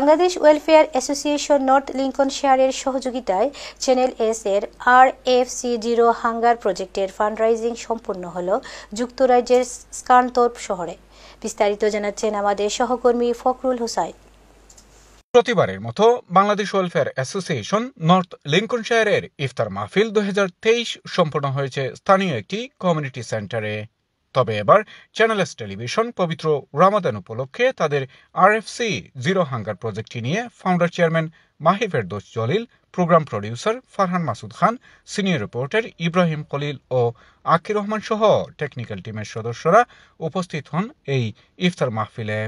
Bangladesh welfare association north লিঙ্কনশায়ারের সহযোগিতায় channel S এর RFC0 hunger প্রজেক্টের ফান্ডরাইজিং সম্পন্ন হল যুক্তরাজ্যের স্কানথোর্প শহরে। বিস্তারিত জানাচ্ছেন আমাদের সহকর্মী ফখরুল হোসাইন। প্রতিবারের মতো বাংলাদেশ ওয়েলফেয়ার অ্যাসোসিয়েশন নর্থ লিঙ্কনশায়ারের ইফতার মাহফিল 2023 সম্পন্ন হয়েছে স্থানীয় একটি কমিউনিটি সেন্টারে। তবে এবার চ্যানেল এস টেলিভিশন পবিত্র রমাদান উপলক্ষে তাদের RFC0 হাঙ্গার প্রজেক্টটি নিয়ে founder chairman Mahi Ferdous Jalil, programme producer Farhan Masud Khan, senior reporter Ibrahim Khalil ও আকির রহমান সহ টেকনিক্যাল টিমের সদস্যরা উপস্থিত হন এই ইফতার মাহফিলে।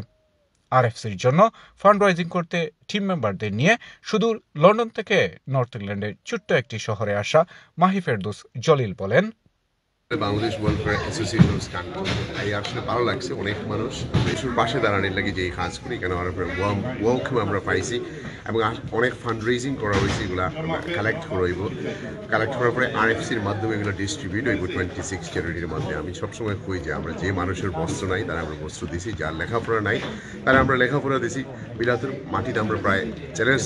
RFCর জন্য ফান্ডরাইজিং করতে টিম মেম্বারদের নিয়ে সুদূর লন্ডন থেকে নর্থ ইংল্যান্ডের ছোট্ট একটি শহরে আসা মাহি ফেরদৌস জলিল বলেন, বাংলাদেশ ওয়েলফেয়ার অ্যাসোসিয়েশন স্কানথোর্প এই আসলে ভালো লাগছে। অনেক মানুষ দেশের পাশে দাঁড়ানোর লাগে যে এই কাজ করি, কেন ওয়েলকাম আমরা পাইছি এবং অনেক ফান্ড রেজিং করা হয়েছে। এগুলো কালেক্ট করাইব, কালেক্ট করার পরে RFCর মাধ্যমে এগুলো ডিস্ট্রিবিউট হইব 26 চ্যারিটির মধ্যে। আমি সবসময় কই যে আমরা যে মানুষের বস্ত্র নাই তারা আমরা বস্ত্র দিছি, যার লেখাপড়া নাই তারা আমরা লেখাপড়া দিছি। বিলাতের মাটিতে আমরা প্রায় চ্যালেঞ্জ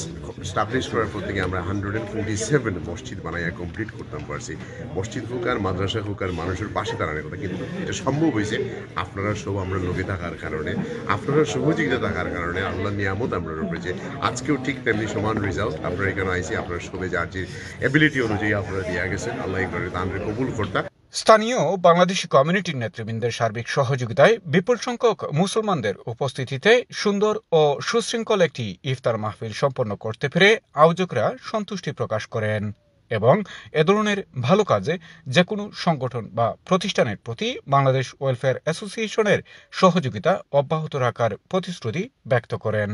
স্টাবলিশ করার পর থেকে আমরা 147 মসজিদ বানাইয়া কমপ্লিট করতাম পারছি। মসজিদ হোক আর মাদ্রাসা হোক আর মানুষের পাশে দাঁড়ানোর কথা, কিন্তু এটা সম্ভব হয়েছে আপনারা সব আমরা লোকে থাকার কারণে, আপনারা সহযোগিতা থাকার কারণে। আল্লাহ নিয়ামত আমরা রয়েছে। আজকেও ঠিক তেমনি সমান রেজাল্ট। আপনারা এখানে আইসি, আপনারা সবে যার যে এবিলিটি অনুযায়ী আপনারা দিয়ে গেছেন, আল্লাহ এগুলো দানরে কবুল করতা। স্থানীয় বাংলাদেশি কমিউনিটির নেতৃবৃন্দের সার্বিক সহযোগিতায় বিপুল সংখ্যক মুসলমানদের উপস্থিতিতে সুন্দর ও সুশৃঙ্খল একটি ইফতার মাহফিল সম্পন্ন করতে পেরে আয়োজকরা সন্তুষ্টি প্রকাশ করেন এবং এ ধরনের ভালো কাজে যে কোনো সংগঠন বা প্রতিষ্ঠানের প্রতি বাংলাদেশ ওয়েলফেয়ার অ্যাসোসিয়েশনের সহযোগিতা অব্যাহত রাখার প্রতিশ্রুতি ব্যক্ত করেন।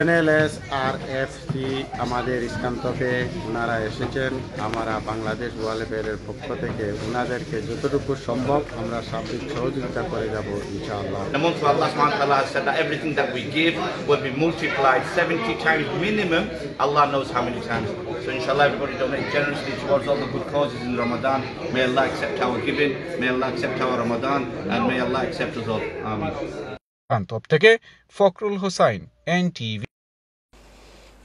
চ্যানেল এস RFC আমাদের স্কানথোর্পে ওনারা এসেছেন। আমরা বাংলাদেশ ওয়েলফেয়ারের পক্ষ থেকে ওনাদেরকে যতটুকু সম্ভব আমরা সার্বিক সহযোগিতা করে যাব ইনশাআল্লাহ। And also Allah subhanahu wa ta'ala has said that everything that we give will be multiplied 70 times minimum. Allah knows how many times. So inshallah everybody donate generously towards all the good causes in Ramadan. May Allah accept our giving, may Allah accept our Ramadan, and may Allah accept us all. Ameen. স্কানথোর্প থেকে Fakhrul Hossain, NTV।